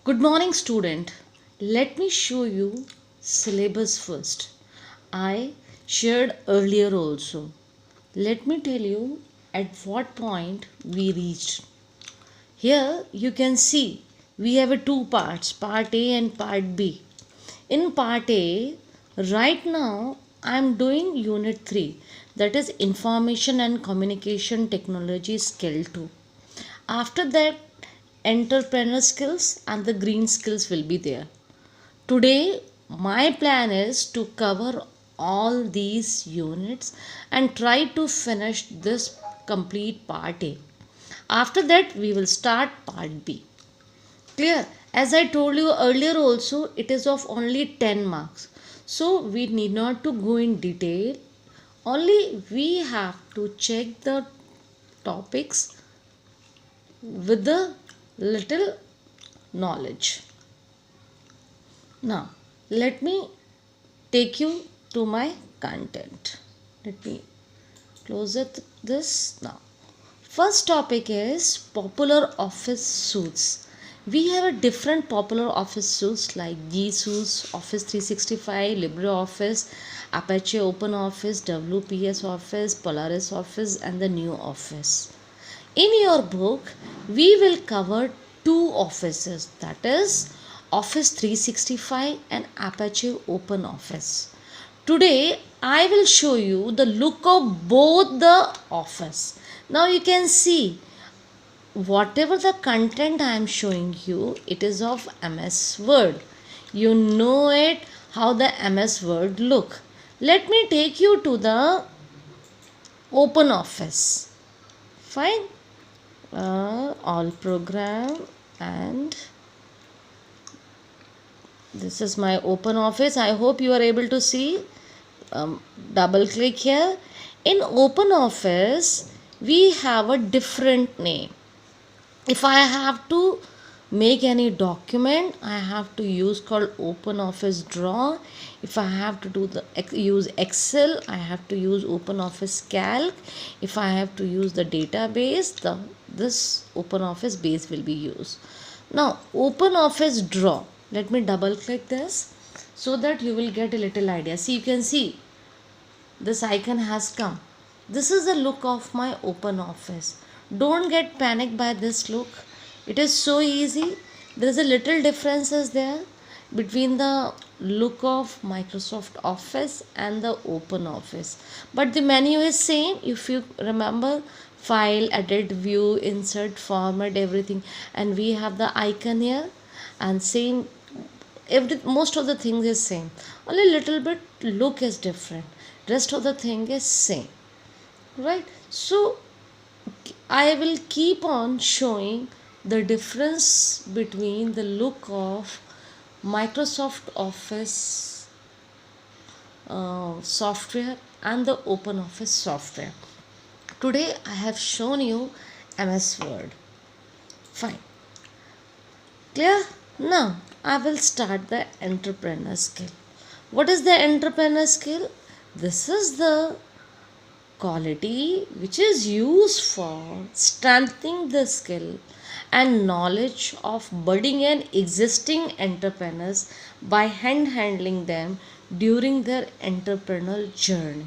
Good morning, student. Let me show you syllabus first. I shared earlier also. Let me tell you at what point we reached. Here you can see we have a two parts, part A and part B. In part A, right now I am doing unit 3, that is information and communication technology skill 2. After that, entrepreneur skills and the green skills will be there. Today, my plan is to cover all these units and try to finish this complete part A. After that, we will start part B. Clear? As I told you earlier also, it is of only 10 marks. So, we need not to go in detail. Only we have to check the topics with the little knowledge. Now, let me take you to my content. Let me close this now. First topic is popular office suites. We have a different popular office suites like G-Suite, Office 365, LibreOffice, Apache OpenOffice, WPS Office, Polaris Office and the new Office. In your book, we will cover two offices, that is Office 365 and Apache OpenOffice. Today, I will show you the look of both the office. Now you can see whatever the content I am showing you, it is of MS Word. You know it how the MS Word look. Let me take you to the OpenOffice. Fine. All program, and this is my OpenOffice. I hope you are able to see. Double click here. In OpenOffice, we have a different name. If I have to make any document, I have to use called OpenOffice Draw. If I have to use Excel, I have to use OpenOffice Calc. If I have to use the database, this OpenOffice base will be used. Now OpenOffice Draw, let me double click this so that you will get a little idea. See, you can see this icon has come. This is the look of my OpenOffice. Don't get panicked by this look. It is so easy. There is a little differences there between the look of Microsoft Office and the OpenOffice. But the menu is same. If you remember, file, edit, view, insert, format, everything. And we have the icon here and same. Most of the things is same. Only little bit look is different. Rest of the thing is same. Right? So I will keep on showing the difference between the look of Microsoft Office software and the OpenOffice software. Today I have shown you MS Word. Fine. Clear? Now I will start the entrepreneur skill. What is the entrepreneur skill? This is the quality which is used for strengthening the skill and knowledge of budding and existing entrepreneurs by handling them during their entrepreneurial journey.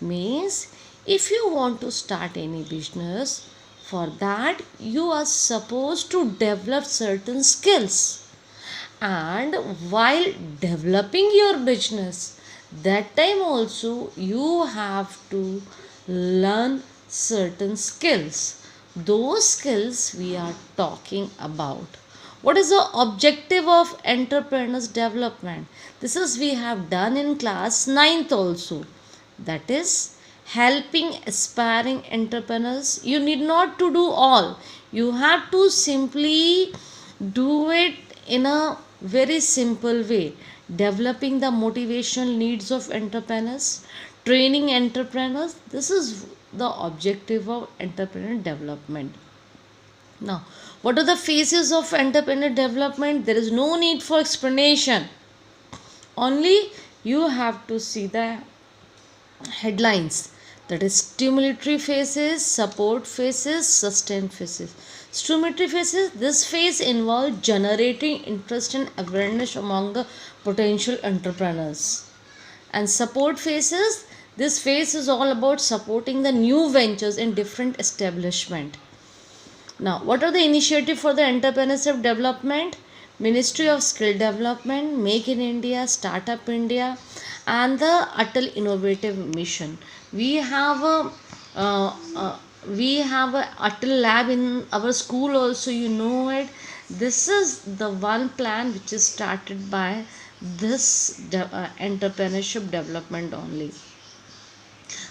Means if you want to start any business, for that you are supposed to develop certain skills, and while developing your business, that time also you have to learn certain skills. Those skills we are talking about. What is the objective of entrepreneurs development? This is we have done in class 9th also. That is helping aspiring entrepreneurs. You need not to do all. You have to simply do it in a very simple way. Developing the motivational needs of entrepreneurs, training entrepreneurs. This is the objective of entrepreneur development. Now, what are the phases of entrepreneur development? There is no need for explanation. Only you have to see the headlines, that is stimulatory phases, support phases, sustain phases. Stimulatory phases, this phase involves generating interest and awareness among the potential entrepreneurs. And support phases, this phase is all about supporting the new ventures in different establishment. Now, what are the initiative for the entrepreneurship development? Ministry of Skill Development, Make in India, Startup India, and the Atal Innovative Mission. We have a uh, uh, we have a Atal lab in our school also. You know it. This is the one plan which is started by this entrepreneurship development only.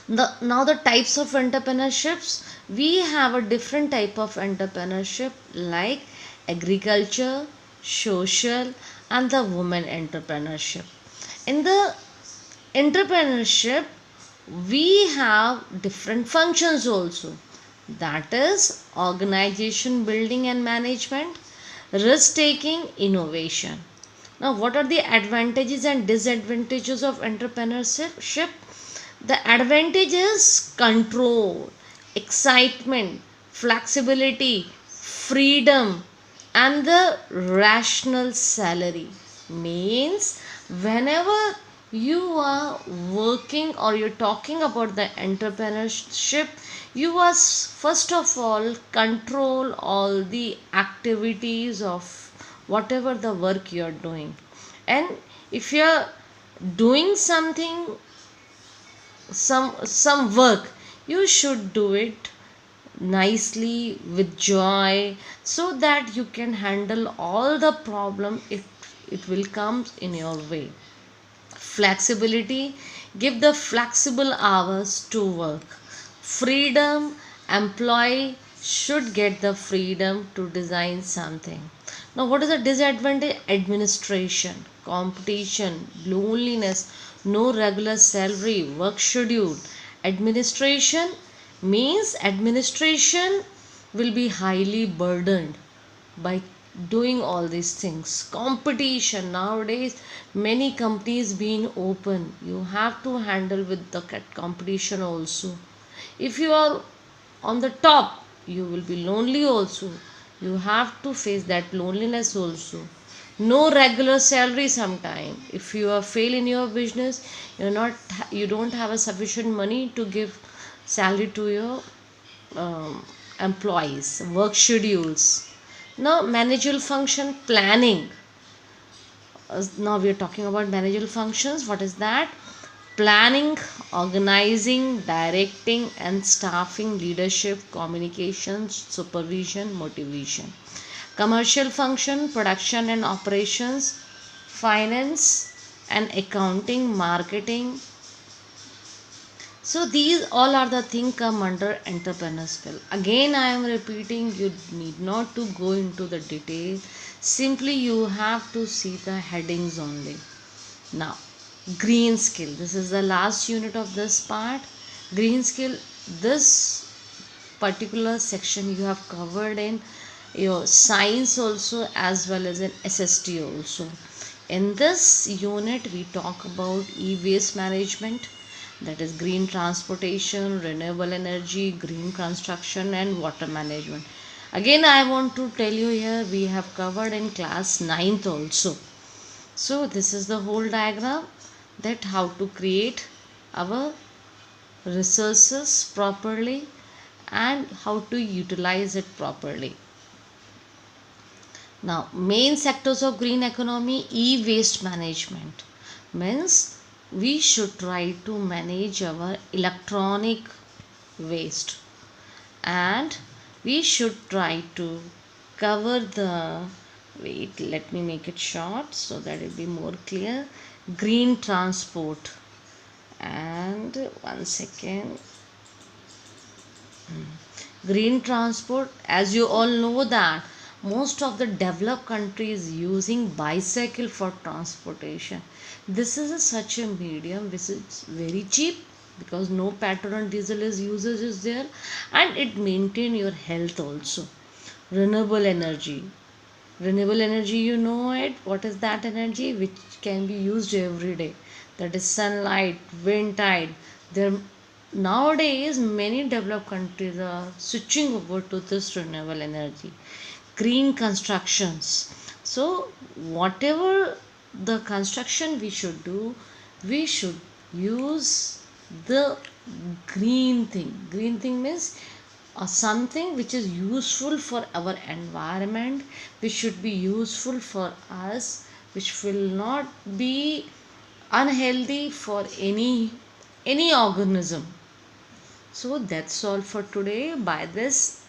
Now the types of entrepreneurships, we have a different type of entrepreneurship like agriculture, social, and the women entrepreneurship. In the entrepreneurship, we have different functions also, that is organization building and management, risk taking, innovation. Now, what are the advantages and disadvantages of entrepreneurship? The advantage is control, excitement, flexibility, freedom, and the rational salary. Means whenever you are working or you're talking about the entrepreneurship, you must first of all control all the activities of whatever the work you're doing. And if you're doing some work, you should do it nicely with joy, so that you can handle all the problem it will come in your way. Flexibility, give the flexible hours to work. Freedom, employee should get the freedom to design something. Now, what is the disadvantage? Administration, competition, loneliness, no regular salary, work schedule. Administration means administration will be highly burdened by doing all these things. Competition, nowadays many companies being open, you have to handle with the competition also. If you are on the top, you will be lonely also, you have to face that loneliness also. No regular salary sometime. If you are fail in your business, you don't have a sufficient money to give salary to your employees. Work schedules. Now, managerial function, planning. Now we are talking about managerial functions. What is that? Planning, organizing, directing, and staffing, leadership, communications, supervision, motivation. Commercial function, production and operations, finance and accounting, marketing. So these all are the things come under entrepreneur skill. Again, I am repeating, you need not to go into the detail. Simply you have to see the headings only. Now, green skill. This is the last unit of this part. Green skill. This particular section you have covered in your science also, as well as in SST also. In this unit, we talk about e-waste management, that is green transportation, renewable energy, green construction, and water management. Again, I want to tell you here, we have covered in class 9th also. So this is the whole diagram, that how to create our resources properly and how to utilize it properly. Now, main sectors of green economy, e-waste management means we should try to manage our electronic waste, and we should try to cover the, wait, let me make it short so that it will be more clear, green transport. And one second, green transport, as you all know that most of the developed countries using bicycle for transportation. This is such a medium which is very cheap, because no petrol and diesel is usage is there, and it maintain your health also. Renewable energy. Renewable energy, you know it. What is that energy? Which can be used every day. That is sunlight, wind tide. There nowadays many developed countries are switching over to this renewable energy, green constructions. So whatever the construction we should do, we should use the green thing means something which is useful for our environment, which should be useful for us, which will not be unhealthy for any organism. So that's all for today. By this,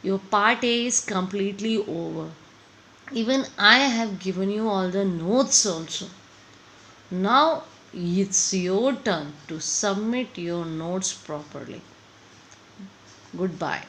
your part A is completely over. Even I have given you all the notes also. Now it's your turn to submit your notes properly. Goodbye.